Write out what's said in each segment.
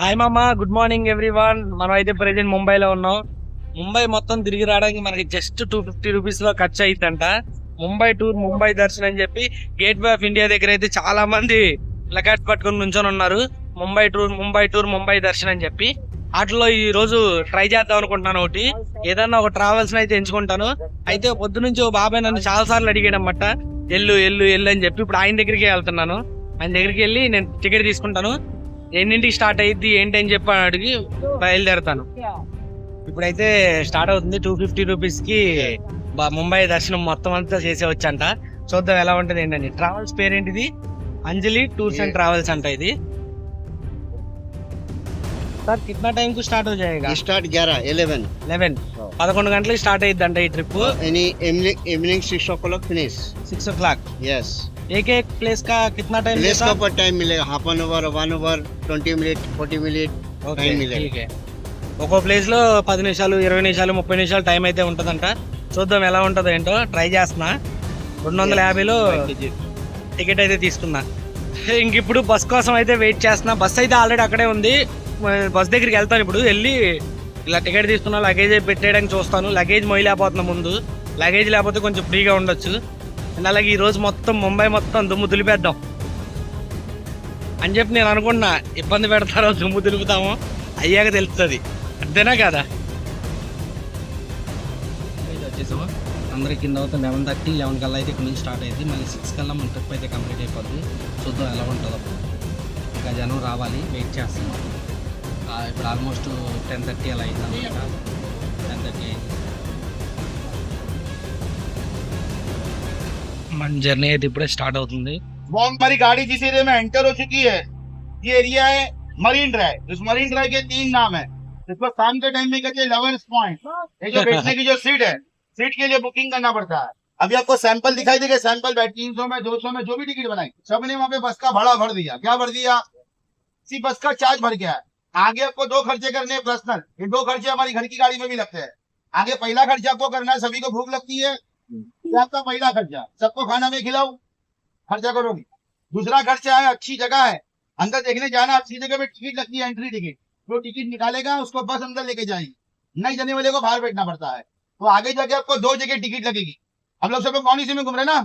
Hi మామ, good morning everyone. మనం అయితే ప్రెసెంట్ ముంబైలో ఉన్నాం. ముంబై మొత్తం తిరిగి రావడానికి మనకి జస్ట్ 250 రూపీస్ లో ఖర్చు అయిద్దంట. ముంబై టూర్, ముంబై దర్శన్ అని చెప్పి గేట్ వే ఆఫ్ ఇండియా దగ్గర అయితే చాలా మంది ప్లకార్డ్స్ పట్టుకొని నుంచొని ఉన్నారు. ముంబై టూర్, ముంబై టూర్, ముంబై దర్శన్ అని చెప్పి. వాటిలో ఈ రోజు ట్రై చేద్దాం అనుకుంటున్నాను. ఒకటి ఏదన్నా ఒక ట్రావెల్స్ అయితే ఎంచుకుంటాను. అయితే పొద్దు నుంచి ఓ బాబాయ్ నన్ను చాలా సార్లు అడిగాడు అన్నమాట, ఎల్లు ఎల్లు ఎల్లు అని చెప్పి. ఇప్పుడు ఆయన దగ్గరికి వెళ్తున్నాను. ఆయన దగ్గరికి వెళ్ళి నేను టికెట్ తీసుకుంటాను. ఎన్నింటికి స్టార్ట్ అయ్యిద్ది ఏంటి అని చెప్పి అడిగి బయలుదేరుతాను. ఇప్పుడైతే స్టార్ట్ అవుతుంది. 250 రూపీస్ కి ముంబై దర్శనం మొత్తం అంతా చేసేవచ్చంట. చూద్దాం ఎలా ఉంటుంది ఏంటండి. ట్రావెల్స్ పేరేంటిది? అంజలి టూర్స్ అండ్ ట్రావెల్స్ అంట ఇది. సార్ కిतना టైం కు స్టార్ట్ हो जाएगा? स्टार्ट 11 11 గంటలకి స్టార్ట్ అయ్యిద్దంట ఈ trip. Any evening 6 o'clock finish. 6 o'clock. Yes. एक एक प्लेस का कितना टाइम प्लेस का पर टाइम मिलेगा, half an hour, 1 hour, 20 minute, 40 minute time मिलेगा. ఒక్కో ప్లేస్ లో 10 నిమిషాలు, 20 నిమిషాలు, 30 నిమిషాలు టైం అయితే ఉంటదంట. చూద్దాం ఎలా ఉంటుందో ఏంటో. ట్రై చేస్తున్నా. 250లో టికెట్ అయితే తీసుకున్నా. ఇంక ఇప్పుడు బస్ కోసం అయితే వెయిట్ చేస్తున్నా. బస్ అయితే ఆల్రెడీ అక్కడే ఉంది. బస్ దగ్గరికి వెళ్తాను. ఇప్పుడు వెళ్ళి ఇలా టికెట్ తీసుకున్నా, లగేజ్ పెట్టేయడానికి చూస్తాను. లగేజ్ మొయ్యలేకపోతున్నా. ముందు లగేజ్ లేకపోతే కొంచెం ఫ్రీగా ఉండొచ్చు. అండ్ అలాగే ఈ రోజు మొత్తం ముంబై మొత్తం దుమ్ము దులిపేద్దాం అని చెప్పి నేను అనుకున్నా. ఇబ్బంది పెడతారో దుమ్ము దులుపుతామో అయ్యాక తెలుస్తుంది. అంతేనా కదా? వచ్చేసాము. అందరికి కింద అవుతుంది. 11:30, 11 కల్లా అయితే ఇక్కడ నుంచి స్టార్ట్ అయ్యింది. మళ్ళీ 6 కల్లా మన ట్రిప్ అయితే కంప్లీట్ అయిపోద్ది. చూద్దాం ఎలా ఉంటుందో. ఇంకా జనం రావాలి, వెయిట్ చేస్తున్నాం. ఇప్పుడు ఆల్మోస్ట్ 10:30 అలా అయింది అనమాట. 10:30 అయింది. మన జర్నీ అయితే ఇప్పుడే స్టార్ట్ అవుతుంది. हमारी गाड़ी जिस एरिया में एंटर हो चुकी है, ये एरिया है मरीन ड्राइव. इस मरीन ड्राइव के 3 नाम है. इस पर शाम के टाइम में कहते हैं लवर्स पॉइंट. ये जो बैठने की जो सीट है, सीट के लिए बुकिंग करना पड़ता है. अभी आपको सैंपल दिखाई देगा. सैंपल 300 में, 200 में, जो भी टिकट बनाई, सबने वहाँ पे बस का भाड़ा भर दिया. क्या भर दिया? इसी बस का चार्ज भर गया है. आगे आपको 2 खर्चे करने हैं पर्सनल. ये 2 खर्चे हमारी घर की गाड़ी में भी लगते हैं. आगे पहला खर्चा आपको करना है. सभी को भूख लगती है, ये आपका पहला खर्चा. सबको खाना में खिलाओ, खर्चा करोगे. दूसरा खर्चा है, अच्छी जगह है, अंदर देखने जाना. अच्छी जगह पे टिकट लगती है, एंट्री टिकट. जो टिकट निकालेगा उसको बस अंदर लेके जाएगी. नहीं जाने वाले को बाहर बैठना पड़ता है. तो आगे जाके आपको 2 जगह टिकट लगेगी. हम लोग सब लोग कौन सी में घूम रहे ना.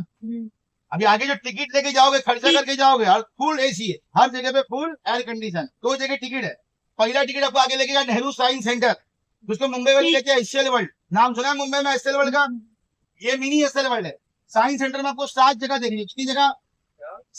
अभी आगे जो टिकट लेके जाओगे, खर्चा करके जाओगे, और फुल एसी है, हर जगह पे फुल एयर कंडीशन. 2 जगह टिकट है. पहला टिकट आपको आगे लगेगा नेहरू साइंस सेंटर, जिसको मुंबई वाले कहते हैं एसएल वर्ल्ड. नाम सुना है मुंबई में एसएल वर्ल्ड का? ये मिनी एसएल वर्ल्ड है. साइंस सेंटर में आपको 7 जगह देखनी. कितनी जगह?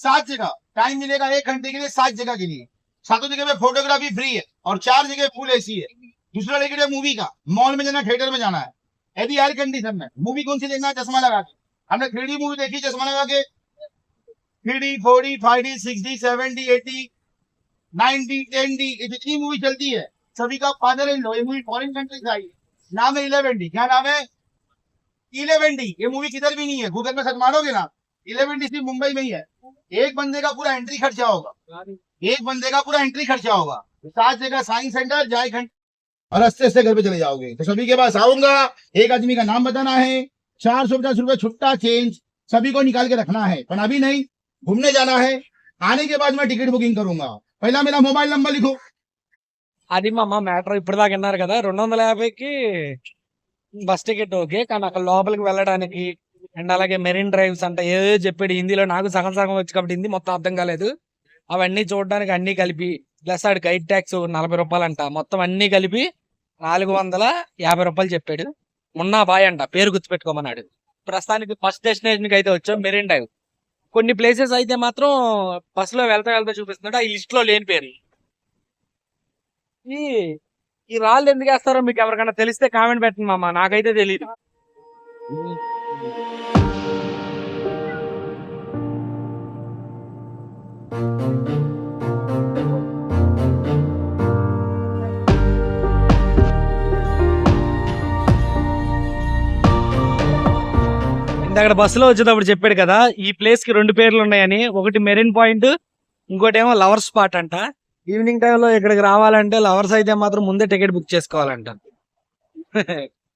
7 जगह. टाइम मिलेगा 1 घंटे के लिए 7 जगह के लिए. 7 जगह पे फोटोग्राफी फ्री है, और 4 जगह फुल एसी है. दूसरा टिकट है मूवी का. मॉल में जाना, थिएटर में जाना है, यदि एयर कंडीशन में. मूवी कौन सी देखना है? चश्मा लगा के. हमने 3D मूवी देखी चश्मा लगा के. 3D, 4D, 5D, 6D, 7D, 8D, 9D, 10D, ये जितनी मूवी चलती है सभी का फादर इन लॉ. ये मूवी फॉरेन कंट्री से आई है. नाम है 11D. क्या नाम है? 11D. ये मूवी किधर भी नहीं है. गूगल में सर्च मारोगे ना, 11D सिर्फ मुंबई में ही है. एक बंदे का पूरा एंट्री खर्चा होगा. 7 जगह साइंस सेंटर जाए घंटे, और अस्ते अस्ते घर पे चले जाओगे. तो सभी के पास आऊंगा. एक आदमी का नाम बताना है. 450 रुपए छुट्टा चेंज सभी को निकाल के रखना है. पर अभी नहीं, घूमने जाना है. आने के बाद मैं टिकट बुकिंग करूंगा. पहला मेरा मोबाइल नंबर लिखो. అది మా మ్యాటర్. ఇప్పుడు దాకా విన్నారు కదా. 250కి బస్ టికెట్ ఓకే, కానీ అక్కడ లోపలికి వెళ్ళడానికి అండ్ అలాగే మెరీన్ డ్రైవ్స్ అంటే ఏదో చెప్పాడు హిందీలో. నాకు సగం సగం వచ్చి కాబట్టి హిందీ మొత్తం అర్థం కాలేదు. అవన్నీ చూడడానికి అన్ని కలిపి ప్లస్ ఆడు గైడ్ ట్యాక్స్ 40 రూపాయలు అంట. మొత్తం అన్ని కలిపి 450 రూపాయలు చెప్పాడు. మున్నా బాయ్ అంట, పేరు గుర్తుపెట్టుకోమన్నాడు. ప్రస్తుతానికి ఫస్ట్ డెస్టినేషన్ కి అయితే వచ్చాం, మెరీన్ డ్రైవ్. కొన్ని ప్లేసెస్ అయితే మాత్రం బస్సులో వెళ్తా చూపిస్తున్నాడు. ఆ లిస్ట్ లో లేని పేరు. ఈ రాళ్ళు ఎందుకు వేస్తారో మీకు ఎవరికైనా తెలిస్తే కామెంట్ పెట్టండి మామ, నాకైతే తెలియదు. ఇందాక బస్సులో వచ్చేటప్పుడు చెప్పాడు కదా, ఈ ప్లేస్ కి 2 పేర్లు ఉన్నాయని. ఒకటి మెరీన్ పాయింట్, ఇంకోటి ఏమో లవర్స్ స్పాట్ అంట. ఈవినింగ్ టైంలో ఇక్కడికి రావాలంటే లవర్స్ అయితే మాత్రం ముందే టికెట్ బుక్ చేసుకోవాలంట.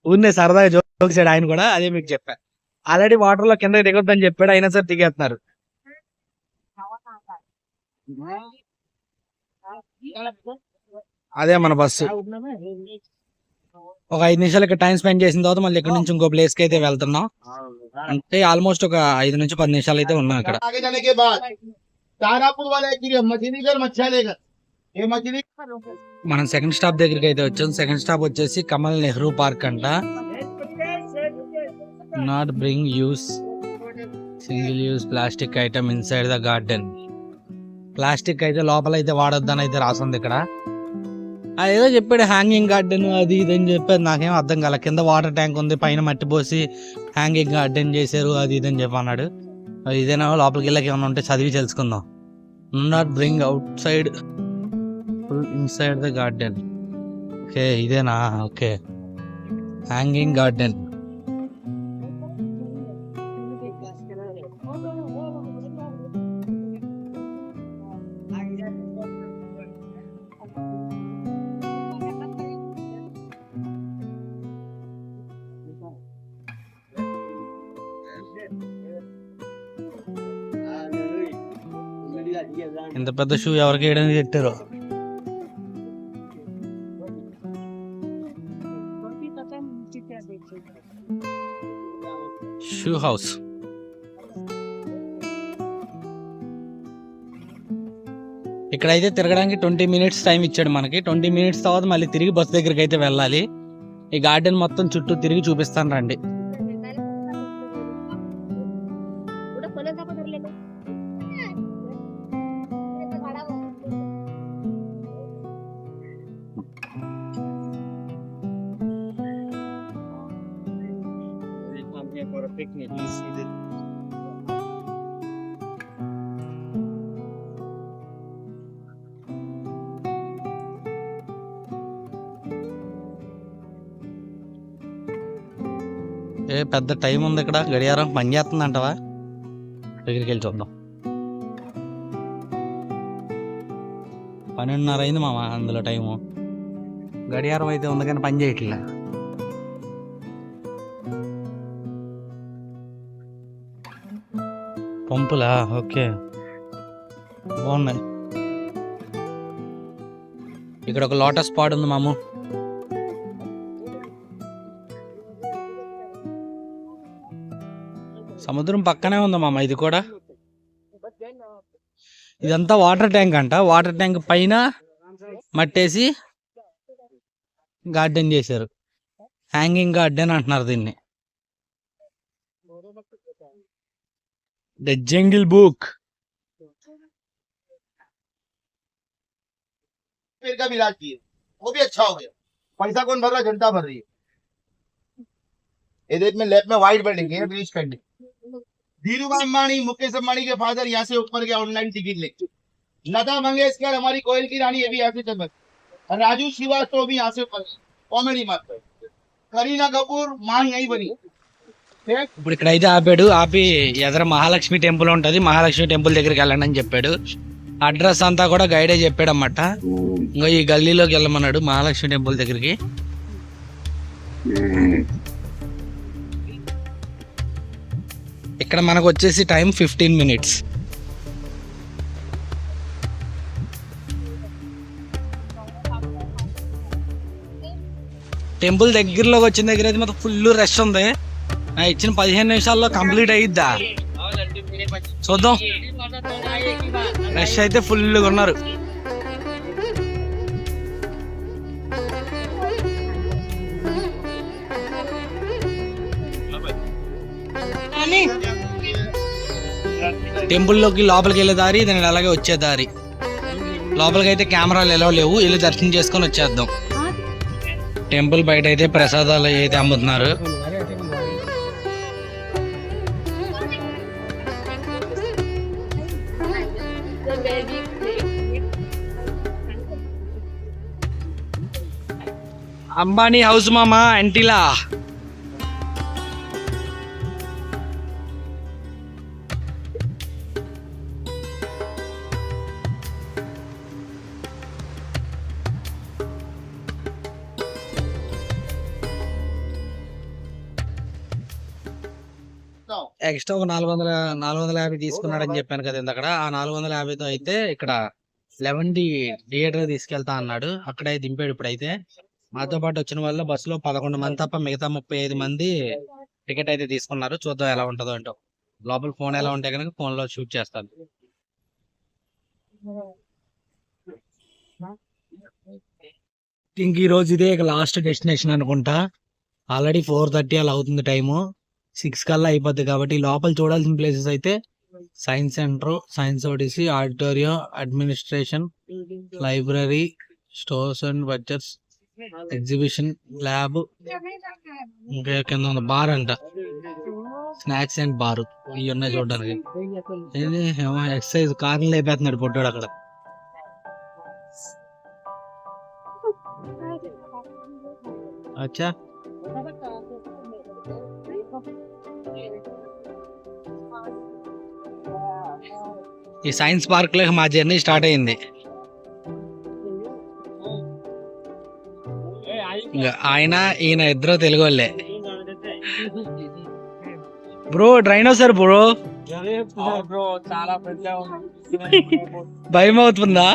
ఊరినే సరదాగా జోక్ చేశాడు ఆయన కూడా, అదే మీకు చెప్పా. ఆల్రెడీ వాటర్ లో కిందకి దిగొద్దని చెప్పాడు, అయినా సరే దిగేస్తున్నారు. అదే మన బస్సు. ఒక 5 నిమిషాలు ఇక్కడ టైం స్పెండ్ చేసిన తర్వాత మళ్ళీ ఇక్కడ నుంచి ఇంకో ప్లేస్ కి అయితే వెళ్తున్నాం. అంటే ఆల్మోస్ట్ ఒక 5 నుంచి 10 నిమిషాలు అయితే ఉన్నాం ఇక్కడ. आगे जाने के बाद तारापुर वाले एरिया मछलीघर मच्छालेघर ये मछली మనం సెకండ్ స్టాప్ దగ్గరికి అయితే వచ్చాం. సెకండ్ స్టాప్ వచ్చేసి కమల్ నెహ్రూ పార్క్ అంట. Not bring use single use plastic item inside the garden. Plastic అయితే లోపల అయితే వాడొద్దని అయితే రాసింది ఇక్కడ. అదేదో చెప్పాడు హ్యాంగింగ్ గార్డెన్ అది ఇది అని చెప్పారు. నాకేం అర్థం కాల. కింద వాటర్ ట్యాంక్ ఉంది, పైన మట్టి పోసి హ్యాంగింగ్ గార్డెన్ చేశారు అది ఇది అని చెప్పి అన్నాడు. ఇదేనా లోపలికి వెళ్ళకి ఏమైనా ఉంటే చదివి తెలుసుకుందాం. Not bring outside inside the garden. Okay ఇదేనా? Okay hanging garden. ఇంత పెద్ద షూ ఎవరికి వేయడానికి పెట్టారు? Shoe house. ఇక్కడైతే తిరగడానికి 20 మినిట్స్ టైం ఇచ్చాడు మనకి. 20 మినిట్స్ తర్వాత మళ్ళీ తిరిగి బస్ దగ్గరికి అయితే వెళ్ళాలి. ఈ గార్డెన్ మొత్తం చుట్టూ తిరిగి చూపిస్తాను రండి. ఏ పెద్ద టైం ఉంది ఇక్కడ. గడియారం పని చేస్తుంది అంటవా? దగ్గరికి వెళ్ళి చూద్దాం. 12:30 అయింది మామ. అందులో టైము గడియారం అయితే ఉంది కానీ పని చేయట్లే. పంపులా? ఓకే బాగున్నాయి. ఇక్కడ ఒక లోటస్ పాడ్ ఉంది మాము. సముద్రం పక్కనే ఉంది మామ ఇది కూడా. ఇదంతా వాటర్ ట్యాంక్ అంట. వాటర్ ట్యాంక్ పైన మట్టేసి గార్డెన్ చేశారు. హ్యాంగింగ్ గార్డెన్ అంటున్నారు దీన్ని. The jungle book. पेड़ का भी इलाज किए, वो भी अच्छा हो गया. पैसा कौन भर रहा है? जनता भर रही है. ये देख में लेफ्ट में व्हाइट बिल्डिंग है, ब्रिज पेंडिंग. धीरूभाई अंबानी, मुकेश अंबानी के फादर यहाँ से ऊपर गया ऑनलाइन टिकट लेके. लता मंगेशकर, हमारी कोयल की रानी, ये भी यहाँ से चल. राजू श्रीवास्तव भी यहाँ से ऊपर. कॉमेडी मत. करीना कपूर माँ यही बनी. ఇప్పుడు ఇక్కడైతే ఆపాడు. ఆపి ఎదర మహాలక్ష్మి టెంపుల్ ఉంటది, మహాలక్ష్మి టెంపుల్ దగ్గరికి వెళ్ళండి అని చెప్పాడు. అడ్రస్ అంతా కూడా గైడే చెప్పాడు అన్నమాట. ఇంకా ఈ గల్లీలోకి వెళ్ళమన్నాడు మహాలక్ష్మి టెంపుల్ దగ్గరికి. ఇక్కడ మనకు వచ్చేసి టైం 15 మినిట్స్. టెంపుల్ దగ్గరలోకి వచ్చిన దగ్గర అయితే మొత్తం ఫుల్ రష్ ఉంది. ఇచ్చిన 15 నిమిషాల్లో కంప్లీట్ అయ్యిద్దా చూద్దాం. రష్ అయితే ఫుల్గా ఉన్నారు. టెంపుల్లోకి లోపలికి వెళ్ళే దారి, దాని అలాగే వచ్చే దారి. లోపలికి అయితే కెమెరాలు ఎలా లేవు, వెళ్ళి దర్శనం చేసుకొని వచ్చేద్దాం. టెంపుల్ బయట అయితే ప్రసాదాలు అయితే అమ్ముతున్నారు. అంబానీ హౌస్ మామా ఎంటిలా. ఎక్స్ట్రా ఒక 450 తీసుకున్నాడని చెప్పాను కదా ఇందాక. ఆ 450తో అయితే ఇక్కడ 11 థియేటర్ తీసుకెళ్తా అన్నాడు. అక్కడే దింపాడు. ఇప్పుడైతే మాతో పాటు వచ్చిన వాళ్ళు బస్సులో 11 మంది తప్ప మిగతా 35 మంది టికెట్ అయితే తీసుకున్నారు. చూద్దాం ఎలా ఉంటుందో ఏంటో. లోపల ఫోన్ ఎలా ఉంటే కనుక ఫోన్ లో షూట్ చేస్తాను. ఇంక ఈ రోజు ఇదే లాస్ట్ డెస్టినేషన్ అనుకుంటా. ఆల్రెడీ 4:30 అలా అవుతుంది టైము. 6 కల్లా అయిపోద్ది. కాబట్టి లోపల చూడాల్సిన ప్లేసెస్ అయితే science centre, science ODC, auditorium, administration, library, stores and budgets, exhibition, lab, ఇంకా కింద ఉంది బార్ అంట, స్నాక్స్ అండ్ బార్. ఇవి ఉన్నాయి చూడడానికి. ఎక్సర్సైజ్ కార్లు లేపేస్తున్నాడు పొట్టాడు అక్కడ. అచ్చా ఈ సైన్స్ పార్క్ లో మా జర్నీ స్టార్ట్ అయింది. ఈయన ఇద్దరు తెలుగు వాళ్ళే. బ్రో డైనోసార్ బ్రో చాలా పెద్ద భయం అవుతుందా?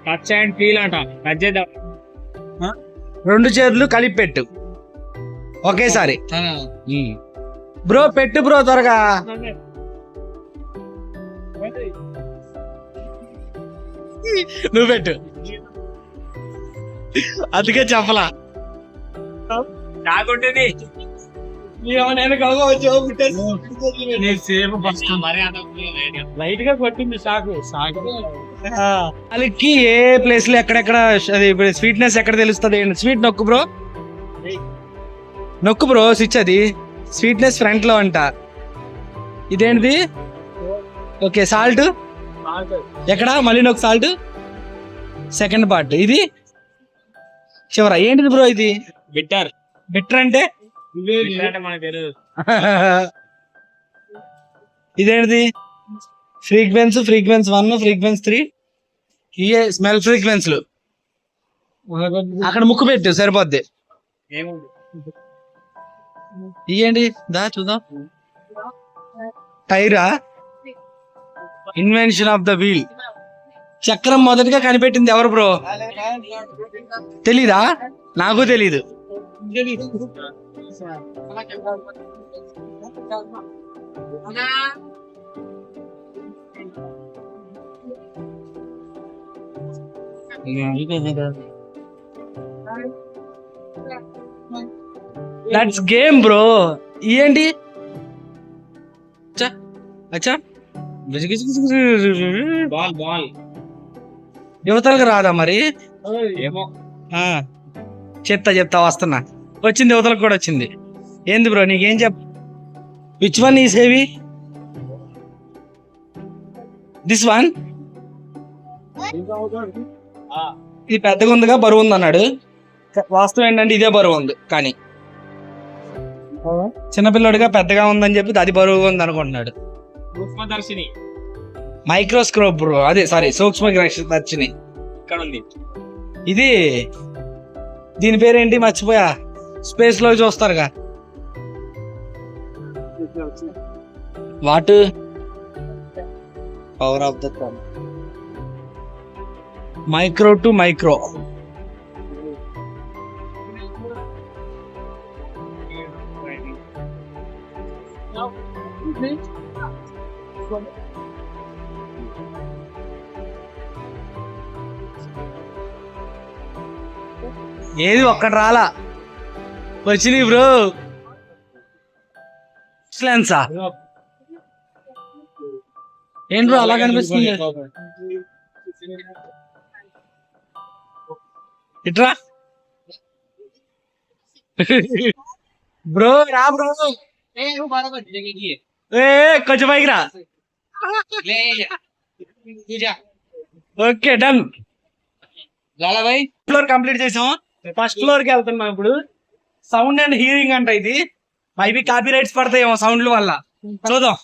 టచ్ అండ్ ఫీల్ అంట. టచ్ చేద్దాం. 2 చేతులు కలిపి పెట్టు ఒకేసారి. బ్రో పెట్టు బ్రో త్వరగా. నువ్వు పెట్టు. అందుకే చెప్పలా నాకుంటుంది. లైట్ గా కొట్టింది వాళ్ళకి. ఏ ప్లేస్ లో ఎక్కడెక్కడ స్వీట్నెస్ ఎక్కడ తెలుస్తుంది? స్వీట్ నొక్కు బ్రో, నొక్కు బ్రో స్విచ్. అది స్వీట్నెస్ ఫ్రంట్ లో అంట. ఇదేంటిది? ఓకే సాల్ట్ ఎక్కడ? మళ్ళీ నొక్కు సాల్ట్. సెకండ్ పార్ట్ ఇది చివర. ఏంటిది బ్రో ఇది? బిట్టర్. బిట్టర్ అంటే ఇదేంటిది? ఫ్రీక్వెన్స్ 1, ఫ్రీక్వెన్స్ 3. ఇయే స్మెల్ ఫ్రీక్వెన్స్లు. అక్కడ ముక్కు పెట్టు సరిపోద్ది. ఇయ్యండి దా చూద్దాం. టైరా? Invention of the wheel. చక్రం మొదటిగా కనిపెట్టింది ఎవరు బ్రో? తెలీదా? నాకు తెలీదు. That's game bro. ఏంటి? అచ్చా యువతలకు రాదా మరి? చెప్తా వస్తున్నా. వచ్చింది, యువతలకు కూడా వచ్చింది. ఏంది బ్రో నీకేం which one is heavy? This one. ఇది పెద్దగా ఉందిగా, బరువు ఉంది అన్నాడు. వాస్తవం ఏంటంటే ఇదే బరువు ఉంది, కానీ చిన్నపిల్లడిగా పెద్దగా ఉందని చెప్పి అది బరువుగా ఉంది అనుకుంటున్నాడు. మైక్రోస్కోప్ బ్రో, అదే సారీ సూక్ష్మదర్శిని ఇక్కడ ఉంది. ఇది దీని పేరేంటి మర్చిపోయా. స్పేస్ లో చూస్తారుగా. What? Power of the sun. Micro to micro. ఏది ఒక్కటి రాలా. వచ్చినాయి బ్రో. లెన్సా ఏంటి బ్రో అలా కనిపిస్తుంది? ఇట్రా బ్రో, రా బ్రో. కొంచెం పైకి రా. Okay done. ఫ్లోర్ కంప్లీట్ చేసాం. ఫస్ట్ ఫ్లోర్ కి వెళ్తున్నాం ఇప్పుడు. సౌండ్ అండ్ హీరింగ్ అంట ఇది. అవి కాపీ రైట్స్ పడతాయేమో సౌండ్ల వల్ల. చూద్దాం.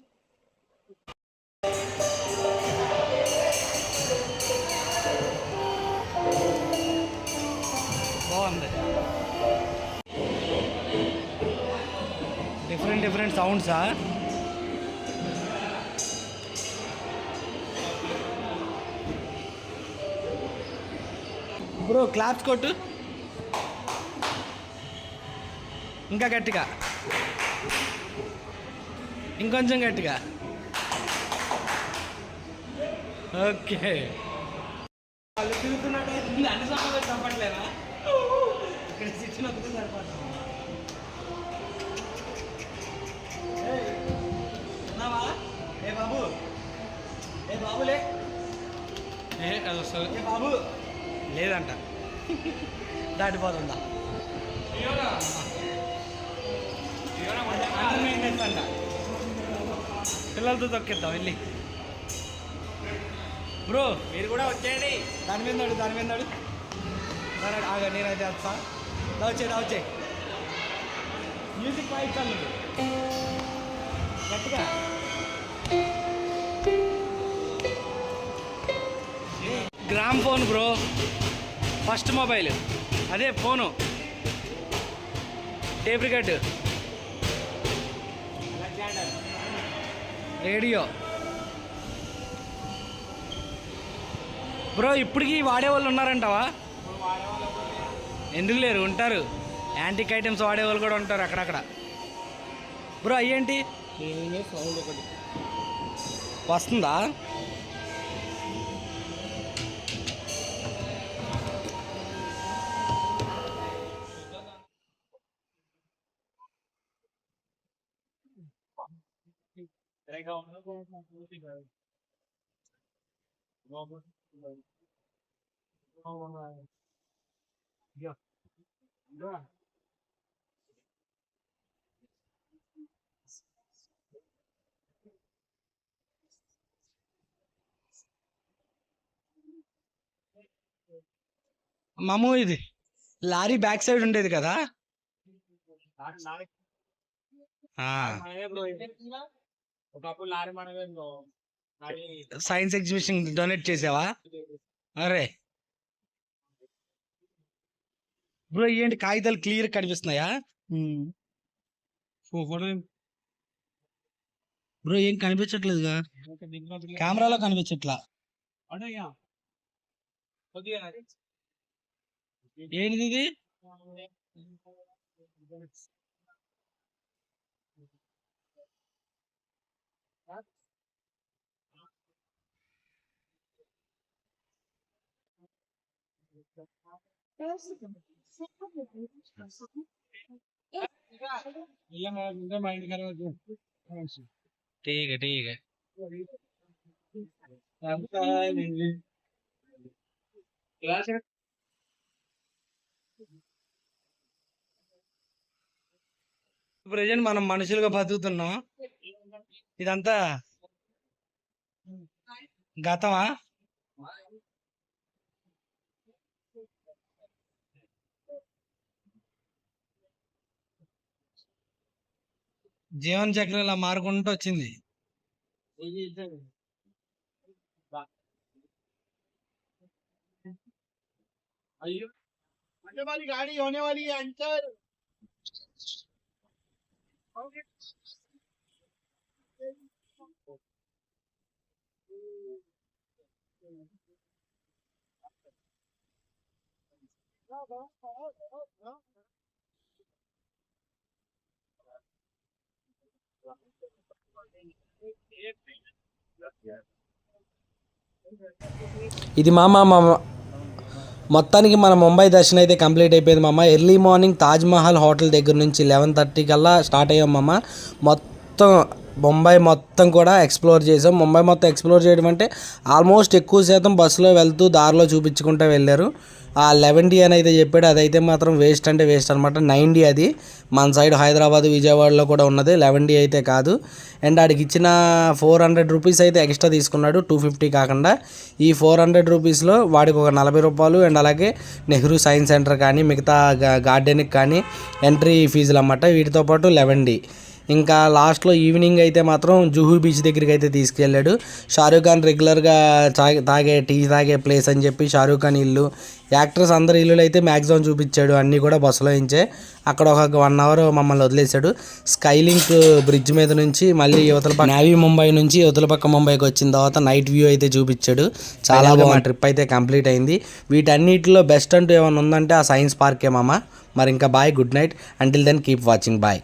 బాగుంది. డిఫరెంట్ సౌండ్సా? బ్రో క్లాప్స్ కొట్టు ఇంకా గట్టిగా, ఇంకొంచెం గట్టిగా. ఓకే. వాళ్ళు తిరుగుతున్నట్టు అన్ని సమయాలు చంపట్లేదా? ఇక్కడ శిక్షణ వస్తుంది సరిపోతుంది. ఏ బాబు, ఏ బాబులే, ఏ బాబు లేదంట, దాటిపోతుందా? అంట పిల్లలతో తొక్కిద్దాం వెళ్ళి. బ్రో మీరు కూడా వచ్చేయండి. దాని మీద ఆగ, నేనైతే వస్తా. వచ్చే మ్యూజిక్ వాయిస్తాను గట్టిగా. Gramophone bro, first mobile అదే phone. Tape record, radio. Bro ఇప్పటికీ వాడేవాళ్ళు ఉన్నారంటావా? ఎందుకు లేరు, ఉంటారు. యాంటిక్ ఐటమ్స్ వాడేవాళ్ళు కూడా ఉంటారు అక్కడక్కడ. బ్రో అయ్యేంటి వస్తుందా? మామూ ఇది లారీ బ్యాక్ సైడ్ ఉండేది కదా. సైన్స్ ఎగ్జిబిషన్ డొనేట్ చేసావా? అరే బ్రో ఏంటి కాగితాలు క్లియర్ కనిపిస్తున్నాయా? బ్రో ఏం కనిపించట్లేదుగా, కెమెరాలో కనిపించట్లా. ఏంటిది ఇది? ठीक है ठीक है. ప్రెజెంట్ మనం మనుషులుగా బతుకుతున్నాం. ఇదంతా గతమా? జీవన చక్రం ఇలా మారుకుంటూ వచ్చింది. अयो आने वाली गाड़ी होने वाली है अंतर. ఇది మామ మొత్తానికి మన ముంబై దర్శనం అయితే కంప్లీట్ అయిపోయింది మామ. Early morning Taj Mahal hotel దగ్గర నుంచి 11:30 కల్లా స్టార్ట్ అయ్యాం మామ. మొత్తం ముంబై మొత్తం కూడా ఎక్స్ప్లోర్ చేసాం. ముంబై మొత్తం ఎక్స్ప్లోర్ చేయడం అంటే ఆల్మోస్ట్ ఎక్కువ శాతం బస్సులో వెళ్తూ దారిలో చూపించుకుంటూ వెళ్ళారు. ఆ 11D అని అయితే చెప్పాడు, అదైతే మాత్రం వేస్ట్ అంటే వేస్ట్ అనమాట. 9D అది మన సైడ్ హైదరాబాద్ విజయవాడలో కూడా ఉన్నది, 11D అయితే కాదు. అండ్ ఆడికి ఇచ్చిన 400 రూపీస్ అయితే ఎక్స్ట్రా తీసుకున్నాడు, 250 కాకుండా. ఈ 400 రూపీస్లో వాడికి ఒక 40 రూపాయలు అండ్ అలాగే నెహ్రూ సైన్స్ సెంటర్ కానీ మిగతా గార్డెన్కి కానీ ఎంట్రీ ఫీజులు అన్నమాట. వీటితో పాటు 11D. ఇంకా లాస్ట్లో ఈవినింగ్ అయితే మాత్రం జూహూ బీచ్ దగ్గరికి అయితే తీసుకెళ్ళాడు. షారూఖ్ ఖాన్ రెగ్యులర్గా టీ తాగే ప్లేస్ అని చెప్పి షారూఖ్ ఖాన్ ఇల్లు, యాక్టర్స్ అందరి ఇల్లులు అయితే మ్యాక్సిమం చూపించాడు. అన్నీ కూడా బస్సులో ఇంచే. అక్కడ ఒక 1 అవర్ మమ్మల్ని వదిలేశాడు. స్కైలింక్ బ్రిడ్జ్ మీద నుంచి మళ్ళీ యువతల పక్క నావీ ముంబై నుంచి యువతల పక్క ముంబైకి వచ్చిన తర్వాత నైట్ వ్యూ అయితే చూపించాడు. చాలా బాగుంది. ట్రిప్ అయితే కంప్లీట్ అయింది. వీటన్నిటిలో బెస్ట్ అంటూ ఏమైనా ఉందంటే ఆ సైన్స్ పార్కే మామ. మరి ఇంకా bye, good night. Until then keep watching, bye.